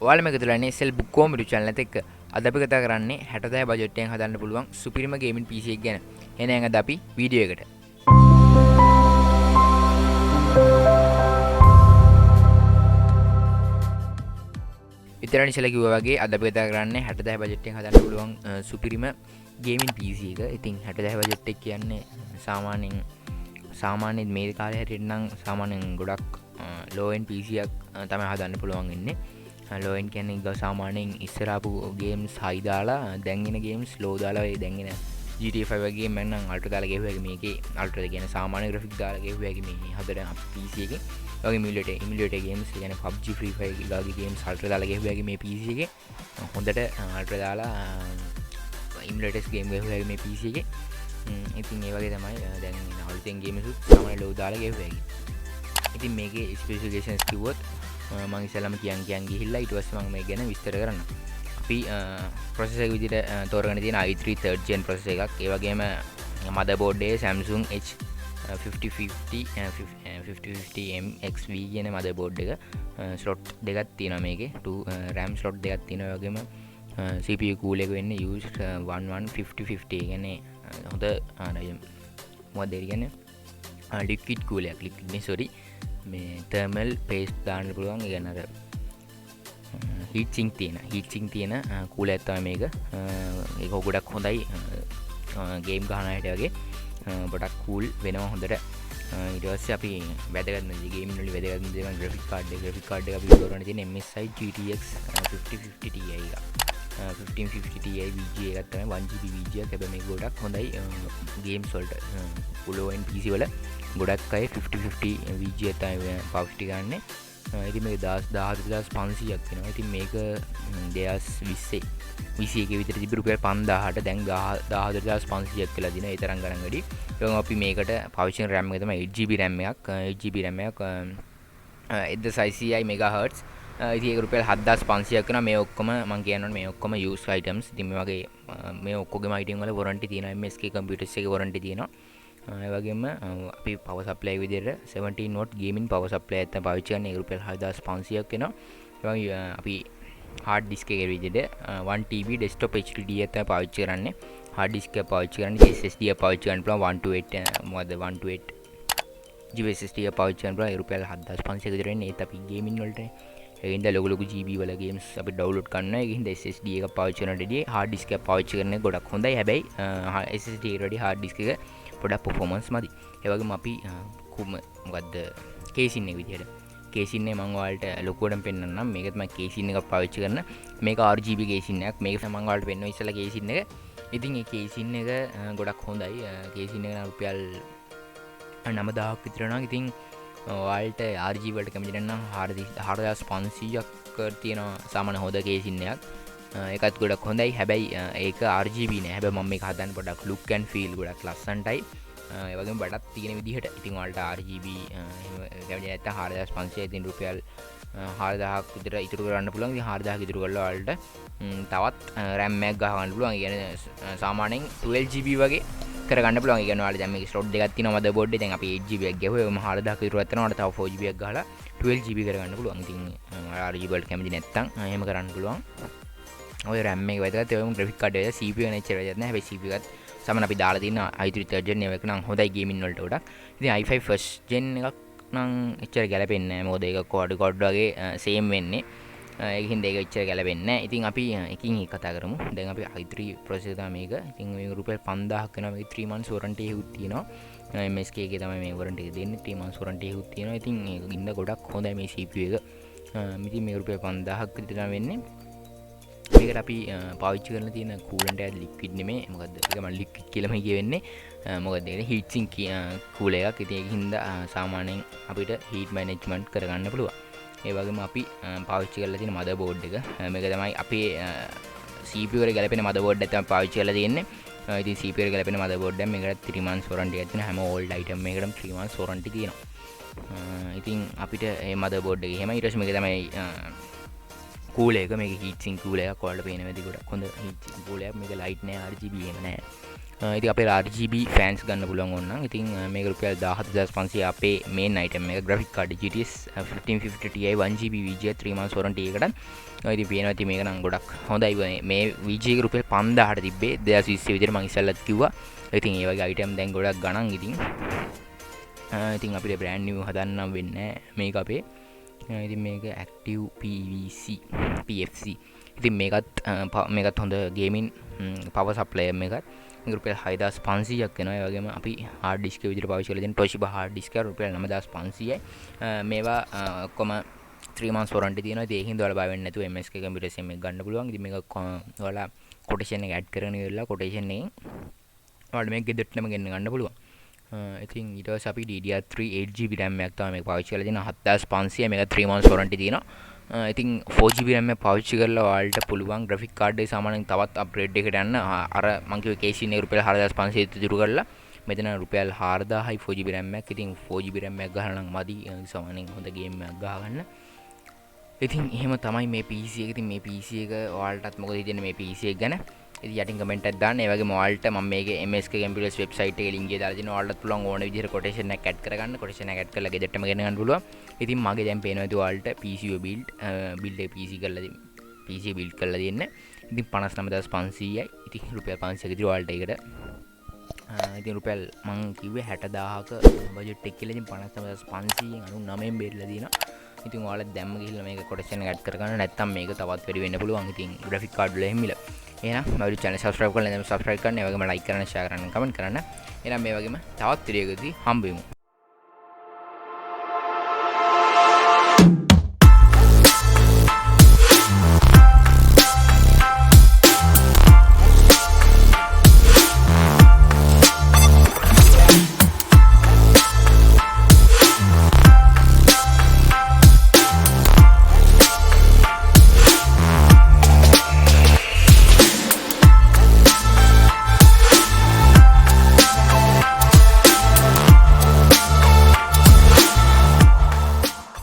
ඔයාලා මේක තුලන්නේ සෙල් book comedy channel එකත් එක්ක අද අපි කතා කරන්නේ 60000 බජට් එකෙන් හදන්න පුළුවන් සුපිරිම ගේමින් PC එක ගැන. එහෙනම් අද අපි වීඩියෝ එකට. ඉතින් ඉස්සෙල්ලා කිව්වා වගේ අද අපි කතා කරන්නේ 60000 බජට් එකෙන් හදන්න පුළුවන් සුපිරිම ගේමින් PC එක. ඉතින් 60000 බජට් එක කියන්නේ සාමාන්‍යයෙන් මේ කාලේ හැටියට නම් සාමාන්‍යයෙන් ගොඩක් low end PC එකක් තමයි හදන්න පුළුවන් ඉන්නේ. low end කියන්නේ ගා සාමාන්‍යයෙන් ඉස්සර ආපු games high දාලා දැන් එන games low දාලා ඒ දැන් එන GTA 5 වගේ game නම් ultra දාලා ගෙවුවා මේකේ ultra කියන්නේ සාමාන්‍ය graphic දාලා ගෙවුවා මේ හදන PC එකේ. වගේ emulator games කියන්නේ PUBG Free Fire වගේ games ultra දාලා ගෙවුවා මේ PC එකේ. හොඳට ultra දාලා emulators game ගෙවුවා මේ PC එකේ. ඉතින් ඒ වගේ තමයි දැන් අලුතෙන් games උත් සාමාන්‍ය low දාලා ගෙවුවා. ඉතින් මේකේ ස්පෙસિෆිකේෂන්ස් කිව්වොත් මම ඉස්සෙල්ලාම කියන් ගිහිල්ලා ඊට පස්සේ මම මේ ගැන විස්තර කරන්න. අපි processor එක විදිහට තෝරගෙන තියෙන i3 3rd gen processor එකක්. ඒ වගේම motherboard එකේ Samsung H5050MXV කියන motherboard එක. slot දෙකක් තියෙනවා මේකේ. 2 RAM slot දෙකක් තියෙනවා. ඒ වගේම CPU cool එක වෙන්නේ used 115050. ඒ කියන්නේ හොඳ මොකක්ද ඒ කියන්නේ liquid cool එකක්. liquid නේ sorry. මේ thermal paste දාන්න පුළුවන්. ඒ කියන්නේ අර heat sink තියෙන cool එකක් තමයි මේක. ඒක ගොඩක් හොඳයි game ගහන අයට වගේ. ගොඩක් cool වෙනවා හොඳට. ඊට පස්සේ අපි වැදගත්ම game වල වැදගත්ම දේ graphic card එක අපි උඩ තියෙන MSI GTX 5050 Ti එක. 1550 Ti VGA එකක් තමයි 1GB VGA එක. හැබැයි මේක ගොඩක් හොඳයි games වලට. low end PC වල ගොඩක් අය 5050 VGA තමයි පාවිච්චි කරන්නේ. ඉතින් මේක 14500ක් වෙනවා. ඉතින් මේක 2021 විතර තිබ්බ රුපියල් 5000ට දැන් 14500ක් කියලා දින. ඒ තරම් ගණන් වැඩි. ඒකම අපි මේකට පාවිච්චි කරන RAM එක තමයි 8GB RAM එකක්. 8GB RAM එකක් 1600 MHz. ඉතින් ඒක රුපියල් 7500ක් වෙනවා. මේ ඔක්කොම මම කියනවා මේ ඔක්කොම used items. ඉතින් මේ වගේ මේ ඔක්කොගේම item වල warranty තියෙනවා. MSK computers එකේ warranty තියෙනවා. ඒ වගේම අපි power supply විදිහට 17 watt gaming power supply එකක් තමයි පාවිච්චි කරන්නේ. ඒක රුපියල් 4500ක් වෙනවා. ඒ වගේ අපි hard disk එකේ විදිහට 1TB desktop HDD එකක් තමයි පාවිච්චි කරන්නේ. hard disk එක පාවිච්චි කරන්නේ SSD එක පාවිච්චි කරන්න පුළුවන් 128 GB SSD එක පාවිච්චි කරන්න පුළුවන්. ඒ රුපියල් 7500ක විතර වෙන්නේ. ඒත් අපි gaming වලට ඒකින්ද ලොකු GB වල games අපි download කරනවා. ඒකින්ද SSD එක පාවිච්චි කරනටදී hard disk එක පාවිච්චි කරන්නේ ගොඩක් හොඳයි. හැබැයි SSD එකට වඩා hard disk එක පොඩක් performance මදි. ඒ වගේම අපි මොකද්ද casing එක විදිහට casing එක මම ඔයාලට ලොකුවටම පෙන්නන්නම්. මේක තමයි casing එක පාවිච්චි කරන. මේක RGB casing එකක්. මේක මම ඔයාලට පෙන්වුවා ඉස්සලා casing එක. ඉතින් මේ casing එක ගොඩක් හොඳයි. casing එක රුපියල් 9000ක් විතර යනවා. ඉතින් ඔයාලට RGB වලට කැමති නම් 4500ක් තියෙනවා සාමාන්‍ය හොඳ casing එකක්. ඒකත් ගොඩක් හොඳයි. හැබැයි ඒක RGB නෑ. හැබැයි මම මේක හදන්න පොඩක් look and feel ගොඩක් ලස්සනටයි. ඒ වගේම බඩක් තියෙන විදිහට. ඉතින් ඔයාලට RGB කැමති නැත්නම් 4500 ඉතින් රුපියල් 4000ක් විතර ඉතුරු කරන්න පුළුවන්. ඉතින් 4000ක් ඉතුරු කරලා ඔයාලට තවත් RAM එකක් ගහ ගන්න පුළුවන්. ඒ කියන්නේ සාමාන්‍යයෙන් 12GB වගේ කරගන්න පුළුවන්. ඒ කියන්නේ ඔයාලා දැන් මේක slot දෙකක් තියෙනවා motherboard එකේ. දැන් අපි 8GB එකක් ගැහුවා. ඒකම 4000ක ඉතුරුවක් වෙනවා. තව 4GB එකක් ගහලා 12GB කරගන්න පුළුවන්. ඉතින් RGB වලට කැමති නැත්නම් එහෙම කරන්න පුළුවන්. ඔය RAM එක වැදගත්. ඒ වගේම graphic card එක CPU එක නෙච්චර වැදගත් නෑ. හැබැයි CPU එකත් සමහර අපි දාලා තියෙන i3 3rd gen එක නම් හොඳයි gaming වලට වඩා. ඉතින් i5 first gen එකක් නම් එච්චර ගැලපෙන්නේ නෑ. මොකද ඒක quad වගේ same වෙන්නේ. ඒකින්ද ඒක එච්චර ගැලපෙන්නේ නෑ. ඉතින් අපි එකින් එක කතා කරමු. දැන් අපි i3 processor තමයි මේක. ඉතින් මේක රුපියල් 5000ක් වෙනවා. මේක 3 months warranty එකකුත් තියෙනවා. MSK එකේ තමයි මේ warranty එක දෙන්නේ. 3 months warranty එකකුත් තියෙනවා. ඉතින් ඒක ගින්ද ගොඩක් හොඳයි මේ CPU එක. ඉතින් මේක රුපියල් 5000ක් විතර වෙන්නේ. මේකට අපි පාවිච්චි කරලා තියෙන coolant එක liquid නෙමෙයි. මොකද්ද ඒක මම liquid කියලාම කියවෙන්නේ. මොකද ඒක heat sink cool එකක්. ඉතින් ඒකින්ද සාමාන්‍යයෙන් අපිට heat management කරගන්න පුළුවන්. ඒ වගේම අපි පාවිච්චි කරලා තියෙන motherboard එක මේක තමයි අපේ CPU එකට ගැලපෙන motherboard එක තමයි පාවිච්චි කරලා තියෙන්නේ. ඉතින් CPU එකට ගැලපෙන motherboard එක මේකට 3 months warranty එකක් තියෙනවා. හැම old item එකකටම 3 months warranty තියෙනවා. ඉතින් අපිට මේ motherboard එක එහෙම ඊට පස්සේ මේක තමයි cool එක. මේක heat sink cool එකක්. ඔයාලට පේන වැඩි ගොඩක් හොඳ heat sink cool එකක්. මේක light නෑ RGB එහෙම නෑ. ඉතින් අපේ RGB ෆෑන්ස් ගන්න පුළුවන් ඕනනම්. ඉතින් මේක රුපියල් 17500 අපේ මේන් අයිටම් එක graphic card GTX 1550 Ti 1GB VGA 3 months warranty එකකට. ඉතින් පේනවා ඉතින් මේක නම් ගොඩක් හොඳයි. මේ VGA එක රුපියල් 5000ට තිබ්බේ 2020 විදිහට මම ඉස්සෙල්ලත් කිව්වා. ඉතින් ඒ වගේ අයිටම් දැන් ගොඩක් ගණන් ඉතින් අපිට බ්‍රෑන්ඩ් නිව් හදන්නම් වෙන්නේ මේක අපේ. ඉතින් මේක active PFC. ඉතින් මේකත් හොඳ ගේමින් පවර් සප්ලයි එකක්. මේක රුපියල් 6500ක් වෙනවා. ඒ වගේම අපි හાર્ඩ් ඩිස්ක් එක විදිහට පාවිච්චි කරලා තියෙන Toshiba හાર્ඩ් ඩිස්ක් එක රුපියල් 9500යි. මේවා ඔක්කොම 3 months warranty තියෙනවා. ඉතින් ඒකින්ද ඔයාලා බය වෙන්නේ නැතුව MSK computer sim එක ගන්න පුළුවන්. ඉතින් මේක ඔයාලා කොටේෂන් එක ඇඩ් කරගෙන ඉවරලා කොටේෂන් එකෙන් ඔයාලට මේක ගෙදරටම ගෙන්න ගන්න පුළුවන්. ඉතින් ඊට පස්සේ අපි DDR3 8GB RAM එකක් තමයි මේක පාවිච්චි කරලා තියෙනවා. 7500 මේක 3 months warranty තියෙනවා. ඉතින් 4GB RAM එක පාවිච්චි කරලා ඔයාලට පුළුවන් graphic card එක සාමාන්‍යයෙන් තවත් අප්ග්‍රේඩ් එකකට යන්න. අර මං කිව්වේ කේසින් එක රුපියල් 4500 ඉතුරු කරලා මෙතන රුපියල් 4000යි 4GB RAM එකක්. ඉතින් 4GB RAM එකක් ගහලා නම් මදි සාමාන්‍යයෙන් හොඳ ගේම් එකක් ගහගන්න. ඉතින් එහෙම තමයි මේ PC එක. ඉතින් මේ PC එක ඔයාලටත් මොකද හිතෙන්නේ මේ PC එක ගැන? ඉතින් යටින් කමෙන්ට් එකක් දාන්න. ඒ වගේම ඔයාලට මම මේකේ MSK Computers වෙබ්සයිට් එකේ ලින්ක් එක දාලා දෙනවා. ඔයාලටත් පුළුවන් ඕන විදිහට කොටේෂන් එකක් ඇඩ් කරගන්න. කොටේෂන් එකක් ඇඩ් කරලා ගෙදරටම ගෙන ගන්න පුළුවන්. ඉතින් මගේ දැන් පේනවා ඉතින් ඔයාලට PC එක බිල්ඩ් එක PC බිල්ඩ් කරලා දෙන්න. ඉතින් 59500යි. ඉතින් රුපියල් 500ක ඉතින් ඔයාලට ඒකට ඉතින් රුපියල් මං කිව්වේ 60000ක බජට් එක කියලා. ඉතින් 59500න් 99න් බේරලා දිනවා. ඉතින් ඔයාලා දැම්ම ගිහිල්ලා මේක කොටේෂන් එක ඇඩ් කරගන්න. නැත්නම් මේක තවත් වැඩි වෙන්න පුළුවන්. ඉතින් graphic card වල එහෙම මිල. එහෙනම් මගේ channel subscribe කරලා නැත්නම් subscribe කරන්න. ඒ වගේම like කරන්න, share කරන්න, comment කරන්න. එහෙනම් මේ වගේම තවත් වීඩියෝ එකකදී හම්බ වෙමු.